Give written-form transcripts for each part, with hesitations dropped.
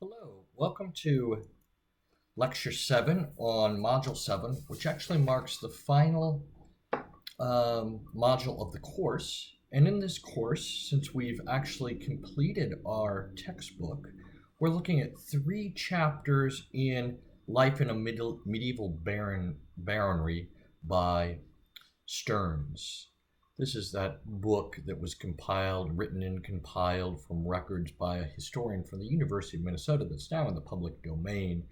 Hello, welcome to Lecture 7 on Module 7, which actually marks the final module of the course. And in this course, since we've actually completed our textbook, we're looking at 3 chapters in Life in a Medieval Baronry by Stearns. This is that book that was written and compiled from records by a historian from the University of Minnesota that's now in the public domain.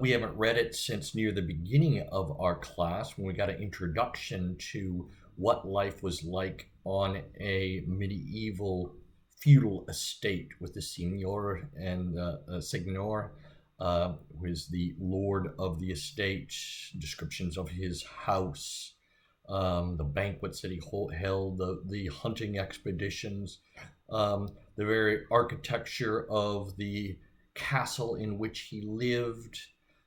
We haven't read it since near the beginning of our class when we got an introduction to what life was like on a medieval feudal estate with the signor and the signor, who is the lord of the estate, descriptions of his house, the banquets that he held, the hunting expeditions, the very architecture of the castle in which he lived,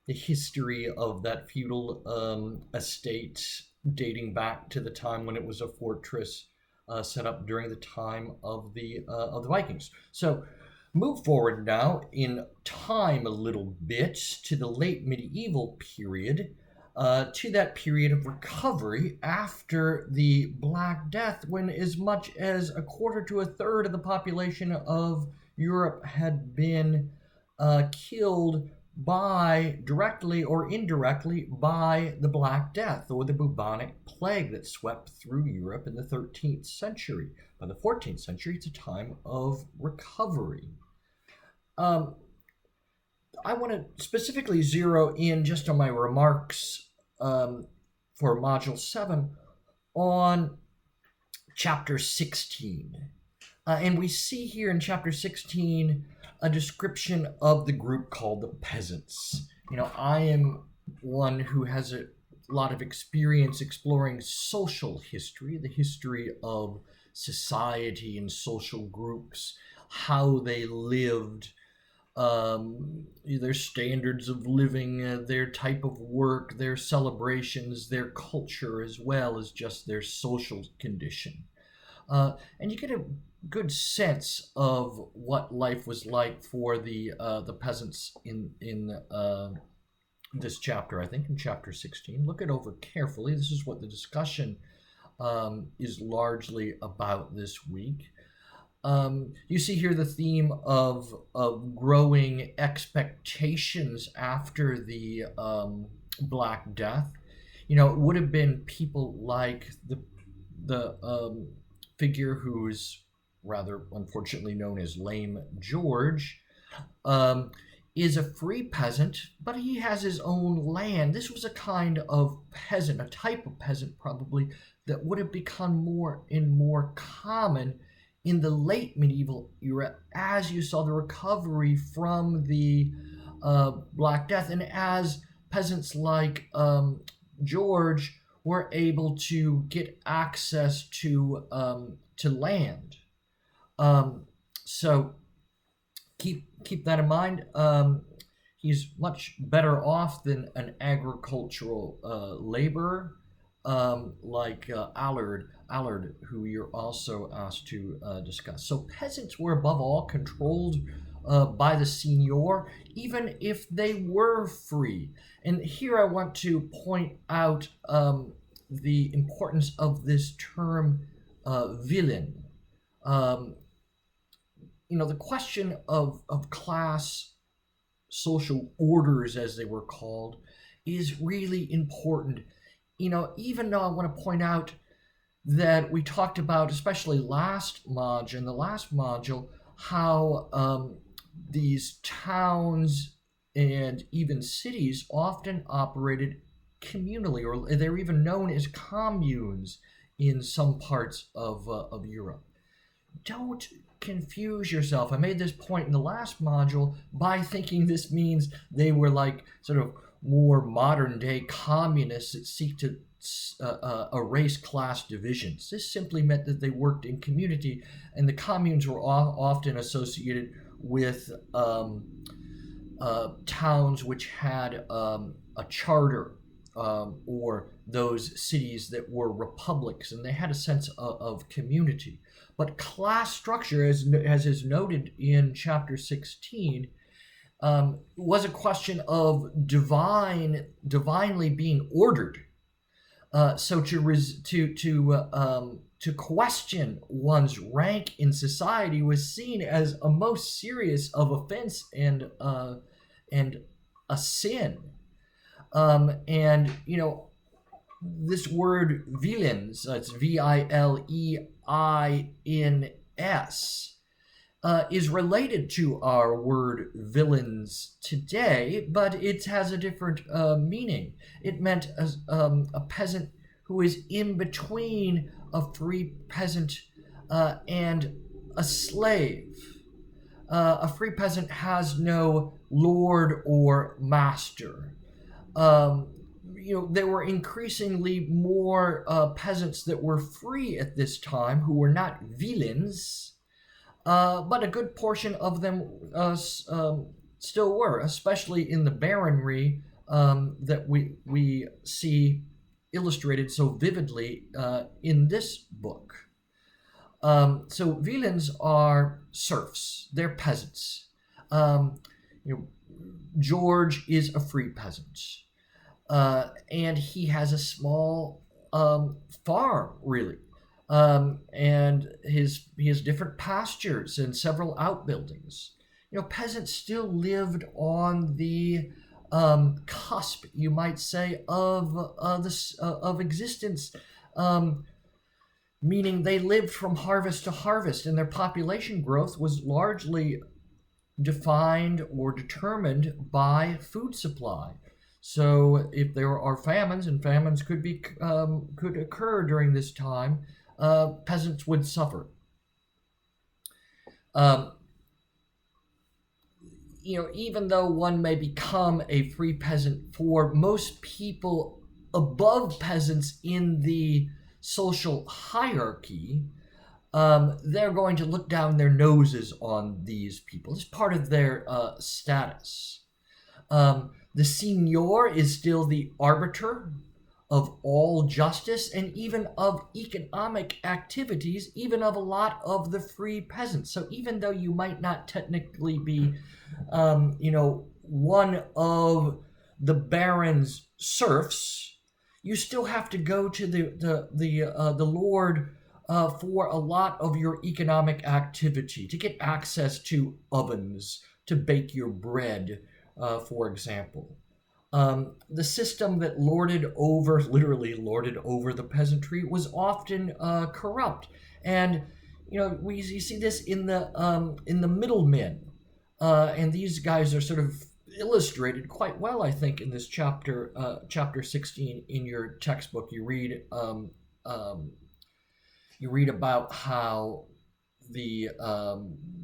the history of that feudal estate dating back to the time when it was a fortress set up during the time of the Vikings. So move forward now in time a little bit to the late medieval period, to that period of recovery after the Black Death, when as much as a quarter to a third of the population of Europe had been killed directly or indirectly by the Black Death or the bubonic plague that swept through Europe in the 13th century. By the 14th century, it's a time of recovery. I want to specifically zero in just on my remarks for Module 7 on Chapter 16. And we see here in Chapter 16 a description of the group called the Peasants. I am one who has a lot of experience exploring social history, the history of society and social groups, how they lived, their standards of living, their type of work, their celebrations, their culture, as well as just their social condition. And you get a good sense of what life was like for the peasants in this chapter. I think in chapter 16. Look it over carefully. This is what the discussion is largely about this week. You see here the theme of growing expectations after the Black Death. It would have been people like the figure who's rather unfortunately known as Lame George, is a free peasant, but he has his own land. This was a kind of peasant, a type of peasant probably, that would have become more and more common in the late medieval era as you saw the recovery from the Black Death, and as peasants like George were able to get access to land. So keep that in mind. He's much better off than an agricultural laborer like Allard, who you're also asked to discuss. So peasants were above all controlled by the signor, even if they were free. And here I want to point out the importance of this term villain. The question of class, social orders as they were called, is really important. Even though I want to point out that we talked about, especially in the last module, how these towns and even cities often operated communally, or they're even known as communes in some parts of Europe. Don't confuse yourself. I made this point in the last module by thinking this means they were like sort of more modern day communists that seek to erase class divisions. This simply meant that they worked in community, and the communes were often associated with towns which had a charter, or those cities that were republics, and they had a sense of community. But class structure, as is noted in chapter 16, was a question of divinely being ordered. So to question one's rank in society was seen as a most serious of offense and a sin. And this word villeins, it's Vileins, is related to our word villains today, but it has a different meaning. It meant a peasant who is in between a free peasant and a slave. A free peasant has no lord or master. There were increasingly more peasants that were free at this time who were not villeins, but a good portion of them still were, especially in the baronry that we see illustrated so vividly in this book. So villeins are serfs; they're peasants. George is a free peasant, and he has a small farm, really. And he has different pastures and several outbuildings. Peasants still lived on the cusp, you might say, of existence, meaning they lived from harvest to harvest, and their population growth was largely defined or determined by food supply. So if there are famines, and famines could occur during this time, peasants would suffer. Even though one may become a free peasant, for most people above peasants in the social hierarchy, they're going to look down their noses on these people. It's part of their status. The seigneur is still the arbiter of all justice and even of economic activities, even of a lot of the free peasants. So even though you might not technically be, one of the baron's serfs, you still have to go to the lord for a lot of your economic activity, to get access to ovens to bake your bread, for example. The system that literally lorded over the peasantry was often corrupt, and you see this in the middlemen, and these guys are sort of illustrated quite well, I think, in this chapter 16 in your textbook. You read about how the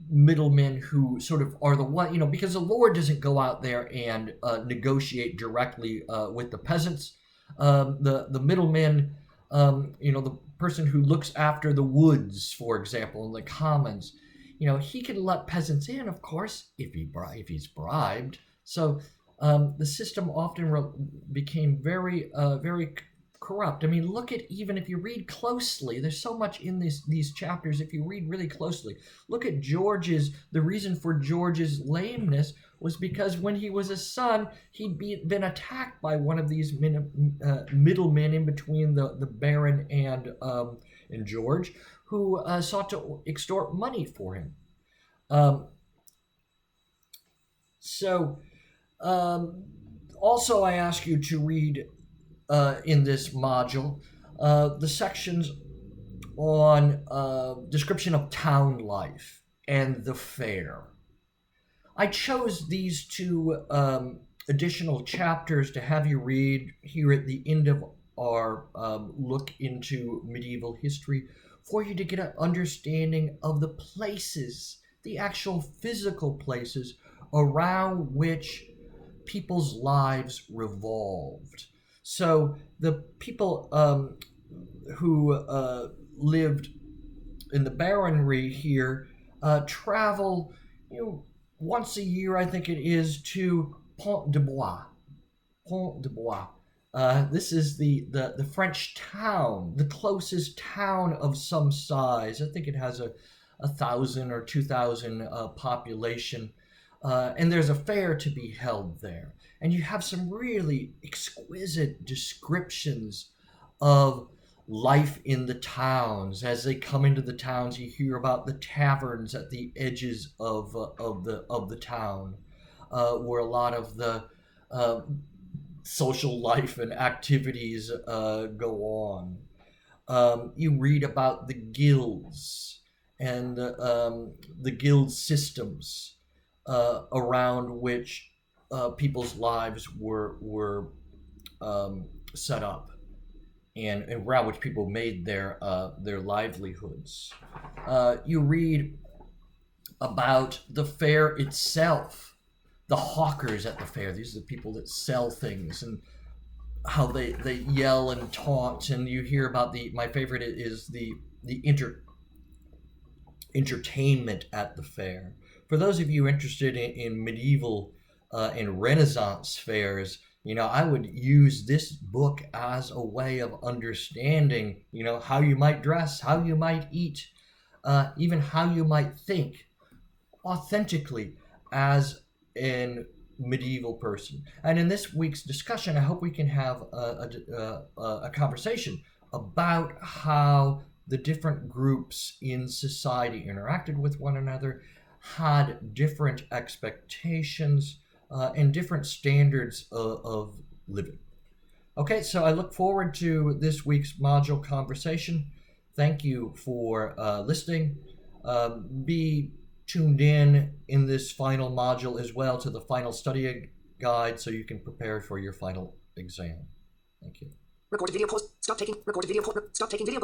middlemen who sort of are the one, because the lord doesn't go out there and negotiate directly with the peasants. The middlemen, the person who looks after the woods, for example, in the commons, he can let peasants in, of course, if he's bribed. So the system often became very, very corrupt. I mean, look at, even if you read closely, there's so much in these chapters. If you read really closely, look at the reason for George's lameness was because when he was a son, he'd been attacked by one of these middlemen in between the baron and George, who sought to extort money for him. Also I ask you to read in this module the sections on description of town life and the fair. I chose these two additional chapters to have you read here at the end of our look into medieval history, for you to get an understanding of the places, the actual physical places around which people's lives revolved. So the people who lived in the baronry here travel, once a year, I think it is, to Pont de Bois. Pont de Bois. This is the French town, the closest town of some size. I think it has a 1,000 or 2,000 population. and there's a fair to be held there. And you have some really exquisite descriptions of life in the towns. As they come into the towns, you hear about the taverns at the edges of the town, where a lot of the social life and activities go on. You read about the guilds and the guild systems around which people's lives were set up, and around which people made their livelihoods. You read about the fair itself, the hawkers at the fair. These are the people that sell things, and how they yell and taunt. And you hear about my favorite is the entertainment at the fair. For those of you interested in medieval and Renaissance fairs, I would use this book as a way of understanding, how you might dress, how you might eat, even how you might think authentically as an medieval person. And in this week's discussion, I hope we can have a conversation about how the different groups in society interacted with one another, had different expectations, and different standards of living. Okay, so I look forward to this week's module conversation. Thank you for listening. Be tuned in this final module as well to the final study guide so you can prepare for your final exam. Thank you. Recorded video post. Stop taking. Recorded video. Stop taking video.